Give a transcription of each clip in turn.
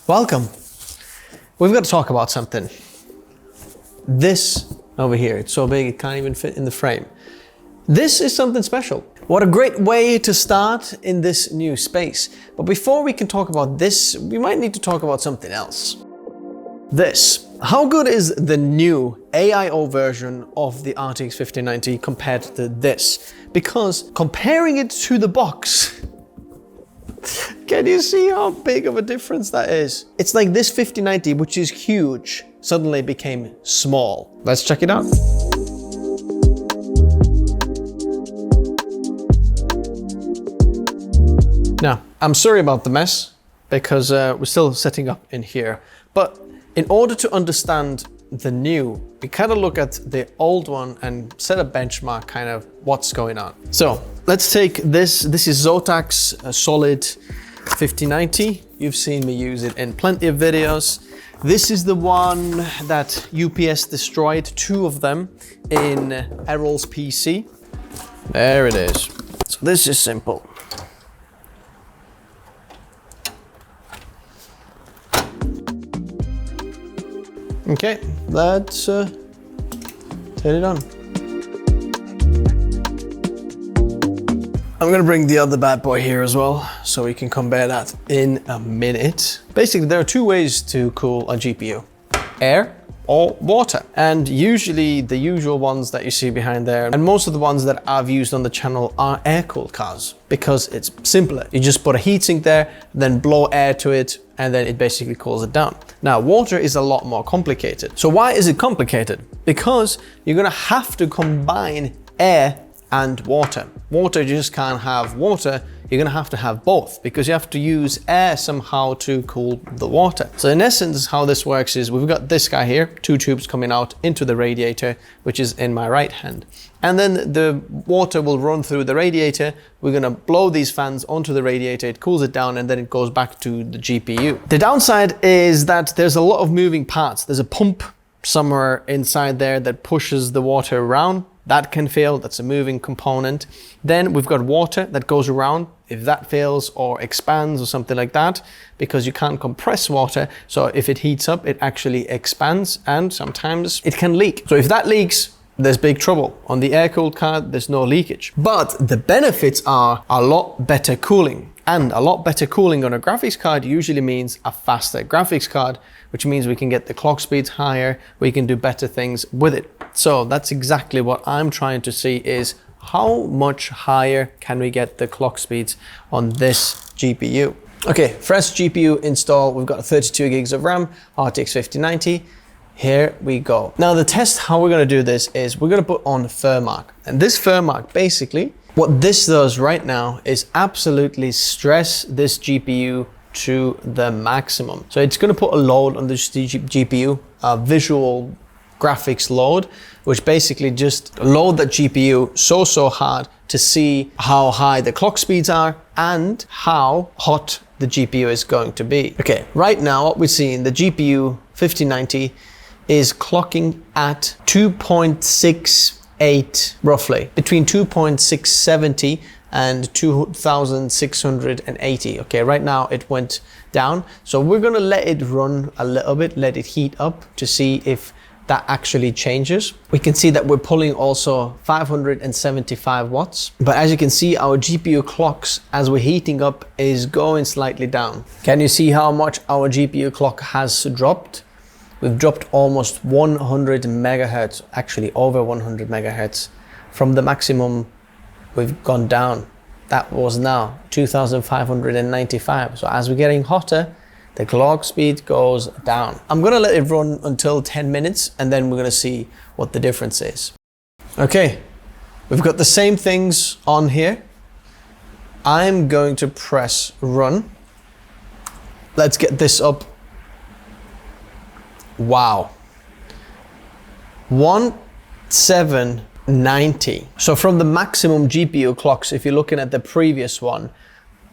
Welcome. We've got to talk about something. This over here, it's so big it can't even fit in the frame. This is something special. What a great way to start in this new space. But before we can talk about this, we might need to talk about something else. This. How good is the new AIO version of the RTX 5090 compared to this? Because comparing it to the box, can you see how big of a difference that is? It's like this 5090, which is huge, suddenly became small. Let's check it out. Now, I'm sorry about the mess, because we're still setting up in here. But in order to understand the new, we kind of look at the old one and set a benchmark, kind of what's going on. So let's take this. This is Zotac's solid 5090. You've seen me use it in plenty of videos. This is the one that UPS destroyed, 2 of them in Errol's PC. There it is. So this is simple. Okay, let's turn it on. I'm gonna bring the other bad boy here as well, so we can compare that in a minute. Basically, there are 2 ways to cool a GPU. Air or water. And usually the usual ones that you see behind there, and most of the ones that I've used on the channel are air-cooled cards, because it's simpler. You just put a heatsink there, then blow air to it, and then it basically cools it down. Now, water is a lot more complicated. So why is it complicated? Because you're gonna have to combine air and water. Water, you just can't have water. You're gonna have to have both, because you have to use air somehow to cool the water. So in essence, how this works is we've got this guy here, 2 tubes coming out into the radiator, which is in my right hand. And then the water will run through the radiator. We're gonna blow these fans onto the radiator, it cools it down, and then it goes back to the GPU. The downside is that there's a lot of moving parts. There's a pump somewhere inside there that pushes the water around. That can fail, that's a moving component. Then we've got water that goes around. If that fails or expands or something like that, because you can't compress water, so if it heats up, it actually expands, and sometimes it can leak. So if that leaks, there's big trouble. On the air-cooled card, there's no leakage. But the benefits are a lot better cooling. And a lot better cooling on a graphics card usually means a faster graphics card, which means we can get the clock speeds higher, we can do better things with it. So that's exactly what I'm trying to see, is how much higher can we get the clock speeds on this GPU? Okay, fresh GPU install. We've got 32 gigs of RAM, RTX 5090. Here we go. Now the test, how we're gonna do this is we're gonna put on Firmark. And this Firmark, basically, what this does right now is absolutely stress this GPU to the maximum. So it's gonna put a load on this GPU, a visual graphics load, which basically just load that GPU so hard to see how high the clock speeds are and how hot the GPU is going to be. Okay, right now what we're seeing, the GPU 5090 is clocking at 2.68 roughly, between 2.670 and 2680. Okay, right now it went down. So we're gonna let it run a little bit, let it heat up to see if that actually changes. We can see that we're pulling also 575 watts. But as you can see, our GPU clocks, as we're heating up, is going slightly down. Can you see how much our GPU clock has dropped? We've dropped almost 100 megahertz, actually over 100 megahertz. From the maximum, we've gone down. That was now 2595. So as we're getting hotter, the clock speed goes down. I'm gonna let it run until 10 minutes and then we're gonna see what the difference is. Okay, we've got the same things on here. I'm going to press run. Let's get this up. Wow. 1790. So from the maximum GPU clocks, if you're looking at the previous one,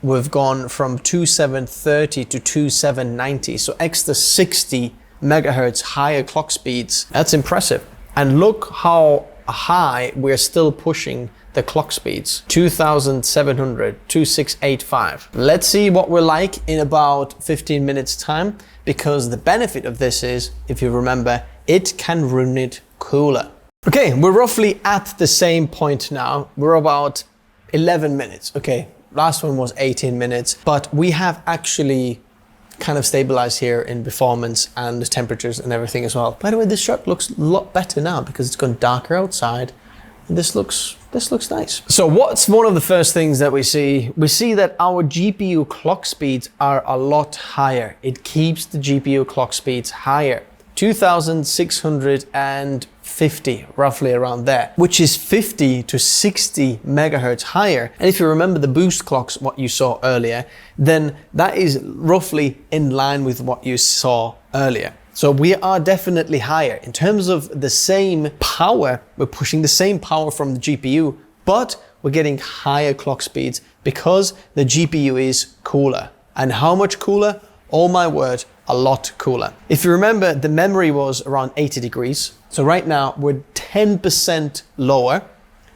we've gone from 2730 to 2790. So extra 60 megahertz higher clock speeds. That's impressive. And look how high we're still pushing the clock speeds. 2700, 2685. Let's see what we're like in about 15 minutes time, because the benefit of this is, if you remember, it can run it cooler. Okay, we're roughly at the same point now. We're about 11 minutes. Okay, last one was 18 minutes, but we have actually kind of stabilized here in performance and the temperatures and everything as well. By the way, this shirt looks a lot better now because it's gone darker outside. And this looks nice. So what's one of the first things that we see? We see that our GPU clock speeds are a lot higher. It keeps the GPU clock speeds higher. 2650, roughly around there, which is 50 to 60 megahertz higher. And if you remember the boost clocks, what you saw earlier, then that is roughly in line with what you saw earlier. So we are definitely higher. In terms of the same power, we're pushing the same power from the GPU, but we're getting higher clock speeds because the GPU is cooler. And how much cooler? Oh my word, a lot cooler. If you remember, the memory was around 80 degrees. So right now we're 10% lower,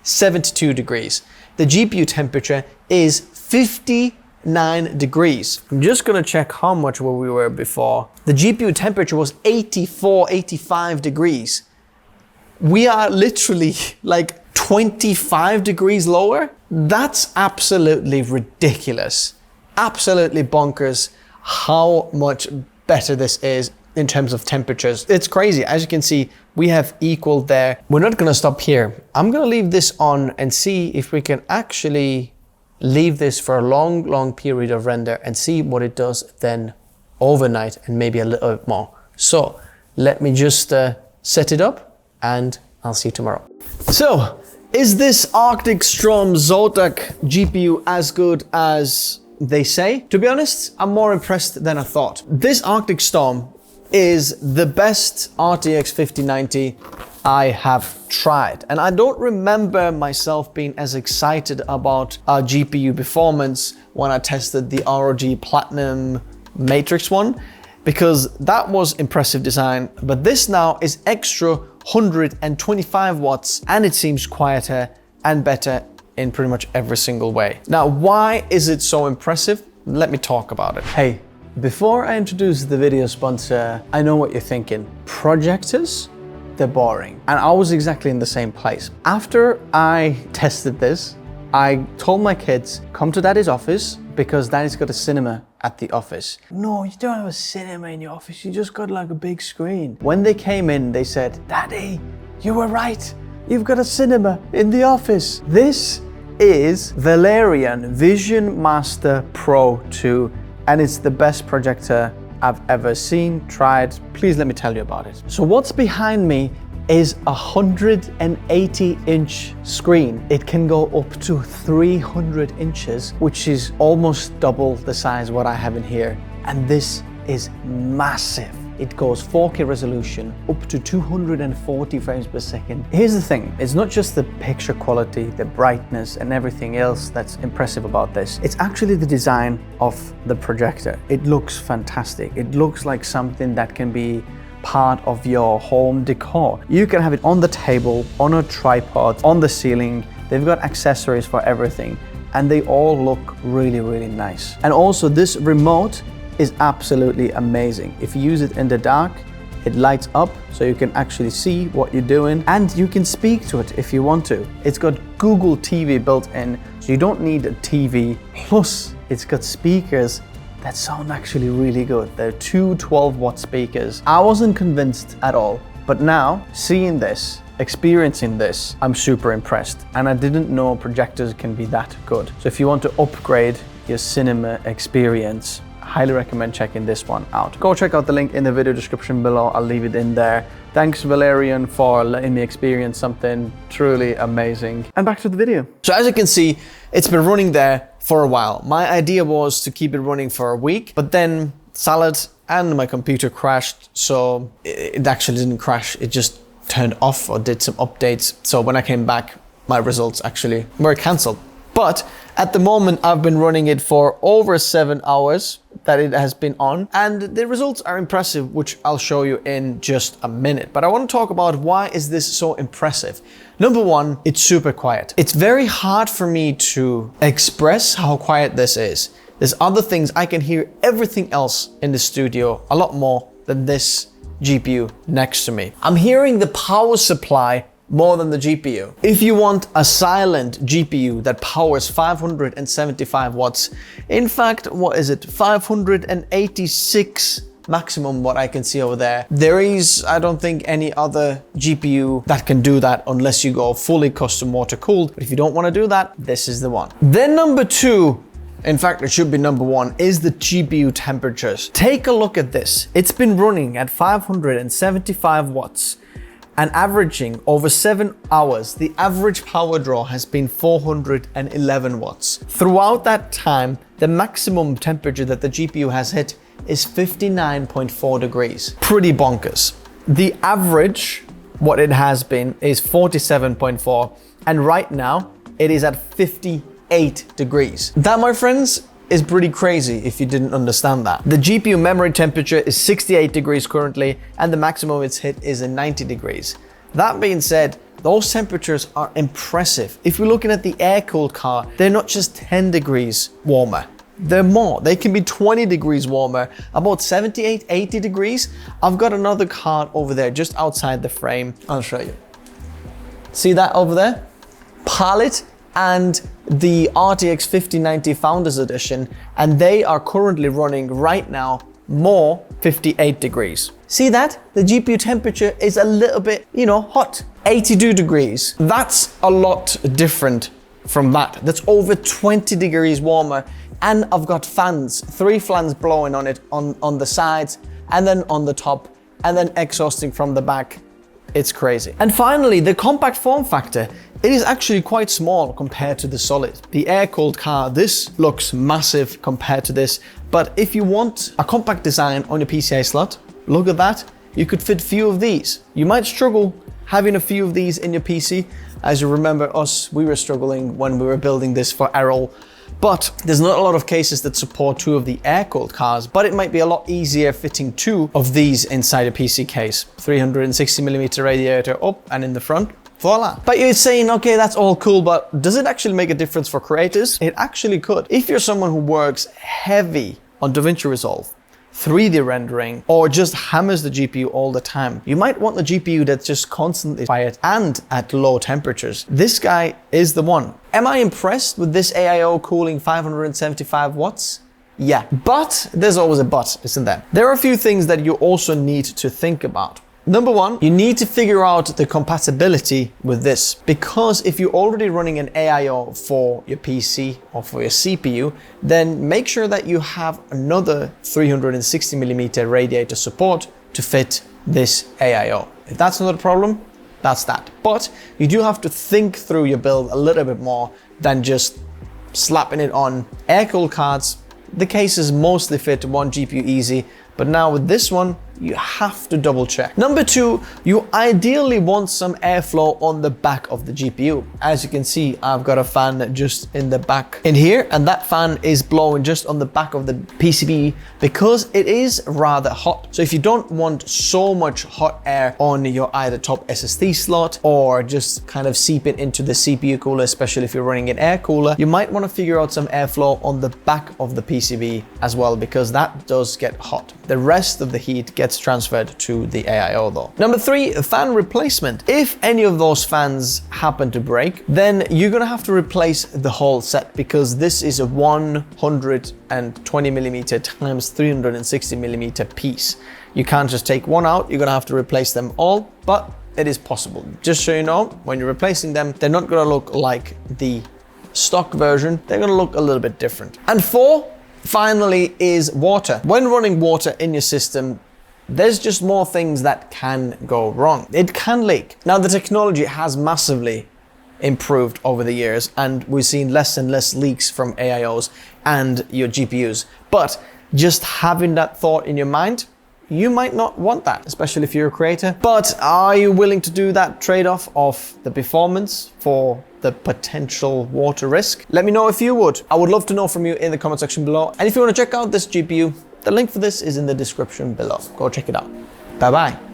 72 degrees. The GPU temperature is 59 degrees. I'm just gonna check how much where we were before. The GPU temperature was 84, 85 degrees. We are literally like 25 degrees lower. That's absolutely ridiculous. Absolutely bonkers how much better this is in terms of temperatures. It's crazy. As you can see, we have equaled there. We're not gonna stop here. I'm gonna leave this on and see if we can actually leave this for a long period of render and see what it does then overnight and maybe a little bit more. So let me just set it up and I'll see you tomorrow. So is this Arctic Storm Zotac GPU as good as they say? To be honest, I'm more impressed than I thought. This Arctic Storm is the best RTX 5090 I have tried. And I don't remember myself being as excited about our GPU performance when I tested the ROG Platinum Matrix one, because that was impressive design. But this now is extra 125 watts and it seems quieter and better in pretty much every single way. Now, why is it so impressive? Let me talk about it. Hey, before I introduce the video sponsor, I know what you're thinking. Projectors? They're boring. And I was exactly in the same place. After I tested this, I told my kids, come to daddy's office because daddy's got a cinema at the office. No, you don't have a cinema in your office. You just got like a big screen. When they came in, they said, Daddy, you were right. You've got a cinema in the office. This is Valerion Vision Master Pro 2, and it's the best projector I've ever seen, tried. Please let me tell you about it. So what's behind me is a 180-inch screen. It can go up to 300 inches, which is almost double the size what I have in here. And this is massive. It goes 4K resolution up to 240 frames per second. Here's the thing, it's not just the picture quality, the brightness and everything else that's impressive about this. It's actually the design of the projector. It looks fantastic. It looks like something that can be part of your home decor. You can have it on the table, on a tripod, on the ceiling. They've got accessories for everything and they all look really, really nice. And also this remote is absolutely amazing. If you use it in the dark, it lights up so you can actually see what you're doing and you can speak to it if you want to. It's got Google TV built in, so you don't need a TV. Plus, it's got speakers that sound actually really good. They're two 12-watt speakers. I wasn't convinced at all, but now seeing this, experiencing this, I'm super impressed. And I didn't know projectors can be that good. So if you want to upgrade your cinema experience, highly recommend checking this one out. Go check out the link in the video description below. I'll leave it in there. Thanks Valerion for letting me experience something truly amazing. And back to the video. So as you can see, it's been running there for a while. My idea was to keep it running for a week, but then Salad and my computer crashed. So it actually didn't crash. It just turned off or did some updates. So when I came back, my results actually were canceled. But at the moment, I've been running it for over 7 hours that it has been on, and the results are impressive, which I'll show you in just a minute. But I want to talk about why is this so impressive. Number one, it's super quiet. It's very hard for me to express how quiet this is. There's other things, I can hear everything else in the studio a lot more than this GPU next to me. I'm hearing the power supply more than the GPU. If you want a silent GPU that powers 575 watts, in fact, what is it? 586 maximum, what I can see over there. There is, I don't think, any other GPU that can do that unless you go fully custom water cooled. But if you don't want to do that, this is the one. Then number two, in fact, it should be number one, is the GPU temperatures. Take a look at this. It's been running at 575 watts and averaging over 7 hours. The average power draw has been 411 watts. Throughout that time, the maximum temperature that the GPU has hit is 59.4 degrees. Pretty bonkers. The average, what it has been, is 47.4, and right now it is at 58 degrees. That, my friends, is pretty crazy if you didn't understand that. The GPU memory temperature is 68 degrees currently, and the maximum it's hit is in 90 degrees. That being said, those temperatures are impressive. If you're looking at the air-cooled car, they're not just 10 degrees warmer. They're more. They can be 20 degrees warmer, about 78, 80 degrees. I've got another card over there just outside the frame. I'll show you. See that over there? Pilot and the RTX 5090 Founders Edition, and they are currently running right now more 58 degrees. See that? The GPU temperature is a little bit, hot. 82 degrees. That's a lot different from that. That's over 20 degrees warmer. And I've got fans, 3 fans blowing on it on the sides and then on the top and then exhausting from the back. It's crazy. And finally, the compact form factor. It is actually quite small compared to the Solid. The air-cooled car, this looks massive compared to this. But if you want a compact design on your PCI slot, look at that. You could fit few of these. You might struggle having a few of these in your PC. As you remember us, we were struggling when we were building this for Errol. But there's not a lot of cases that support 2 of the air-cooled cars, but it might be a lot easier fitting 2 of these inside a PC case. 360mm radiator up and in the front. Voila. But you're saying, okay, that's all cool, but does it actually make a difference for creators? It actually could. If you're someone who works heavy on DaVinci Resolve, 3D rendering, or just hammers the GPU all the time, you might want the GPU that's just constantly quiet and at low temperatures. This guy is the one. Am I impressed with this AIO cooling 575 watts? Yeah, but there's always a but, isn't there? There are a few things that you also need to think about. Number one, you need to figure out the compatibility with this, because if you're already running an AIO for your PC or for your CPU, then make sure that you have another 360mm radiator support to fit this AIO. If that's not a problem, that's that. But you do have to think through your build a little bit more than just slapping it on. Air-cooled cards, the cases mostly fit one GPU easy, but now with this one, you have to double check. Number two, you ideally want some airflow on the back of the GPU. As you can see, I've got a fan just in the back in here, and that fan is blowing just on the back of the PCB because it is rather hot. So if you don't want so much hot air on your either top SSD slot or just kind of seeping into the CPU cooler, especially if you're running an air cooler, you might want to figure out some airflow on the back of the PCB as well, because that does get hot. The rest of the heat gets transferred to the AIO though. Number three, fan replacement. If any of those fans happen to break, then you're gonna have to replace the whole set, because this is a 120mm times 360mm piece. You can't just take one out, you're gonna have to replace them all, but it is possible. Just so you know, when you're replacing them, they're not gonna look like the stock version, they're gonna look a little bit different. And four, finally, is water. When running water in your system, there's just more things that can go wrong. It can leak. Now, the technology has massively improved over the years, and we've seen less and less leaks from AIOs and your GPUs. But just having that thought in your mind, you might not want that, especially if you're a creator. But are you willing to do that trade-off of the performance for the potential water risk? Let me know if you would. I would love to know from you in the comment section below. And if you want to check out this GPU, the link for this is in the description below. Go check it out. Bye-bye.